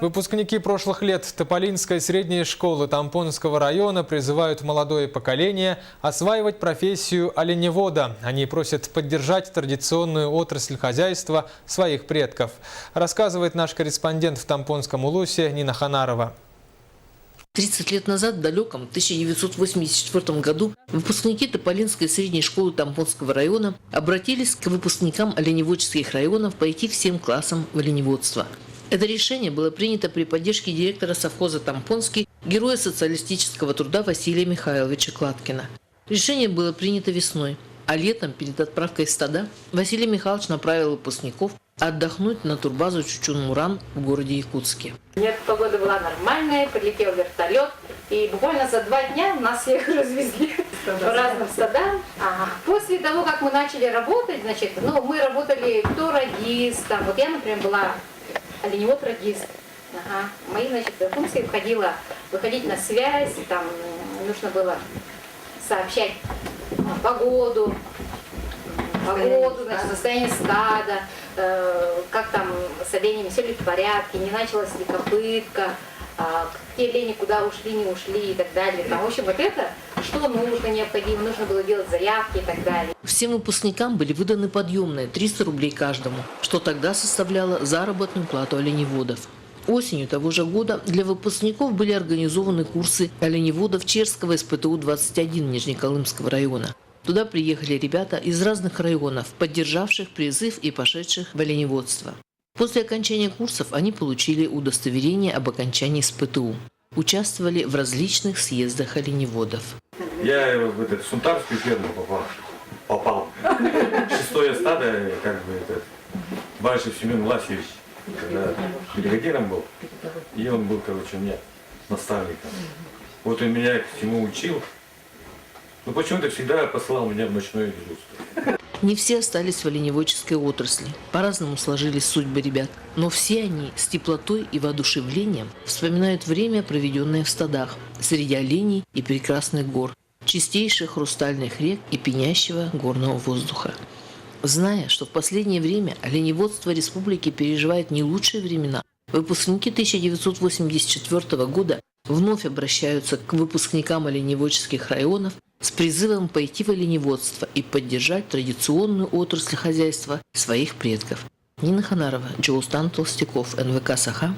Выпускники прошлых лет Тополинской средней школы Тампонского района призывают молодое поколение осваивать профессию оленевода. Они просят поддержать традиционную отрасль хозяйства своих предков. Рассказывает наш корреспондент в Тампонском улусе Нина Ханарова. 30 лет назад, в далеком 1984 году, выпускники Тополинской средней школы Тампонского района обратились к выпускникам оленеводческих районов пойти всем классам в оленеводство. Это решение было принято при поддержке директора совхоза «Тампонский», героя социалистического труда Василия Михайловича Кладкина. Решение было принято весной, а летом, перед отправкой стада, Василий Михайлович направил выпускников отдохнуть на турбазу Чучун-Муран в городе Якутске. Нет, погода была нормальная, прилетел вертолет, и буквально за 2 дня нас всех развезли по разным стадам. После того, как мы начали работать, мы работали кто радист, вот я, например, была оленевод-радист. Мои, функции выходить на связь, там нужно было сообщать погоду, состояние стада, как там с оленями, все ли в порядке, не началась ли копытка, те олени куда ушли, не ушли и так далее. В общем, это, что нужно, необходимо, нужно было делать заявки и так далее. Всем выпускникам были выданы подъемные 300 рублей каждому, что тогда составляло заработную плату оленеводов. Осенью того же года для выпускников были организованы курсы оленеводов Черского СПТУ-21 Нижнеколымского района. Туда приехали ребята из разных районов, поддержавших призыв и пошедших в оленеводство. После окончания курсов они получили удостоверение об окончании СПТУ. Участвовали в различных съездах оленеводов. Я в Сунтарскую ферму попал. 6-е стадо, Башев Семен Власевич, когда бригадиром был, и он был, у меня наставником. Вот он меня всему учил. Но почему-то всегда посылал меня в ночное дежурство. Не все остались в оленеводческой отрасли. По-разному сложились судьбы ребят. Но все они с теплотой и воодушевлением вспоминают время, проведенное в стадах, среди оленей и прекрасных гор, чистейших хрустальных рек и пенящего горного воздуха. Зная, что в последнее время оленеводство республики переживает не лучшие времена, выпускники 1984 года вновь обращаются к выпускникам оленеводческих районов с призывом пойти в оленеводство и поддержать традиционную отрасль хозяйства своих предков. Нина Ханарова, Джоустан Толстяков, НВК «Саха».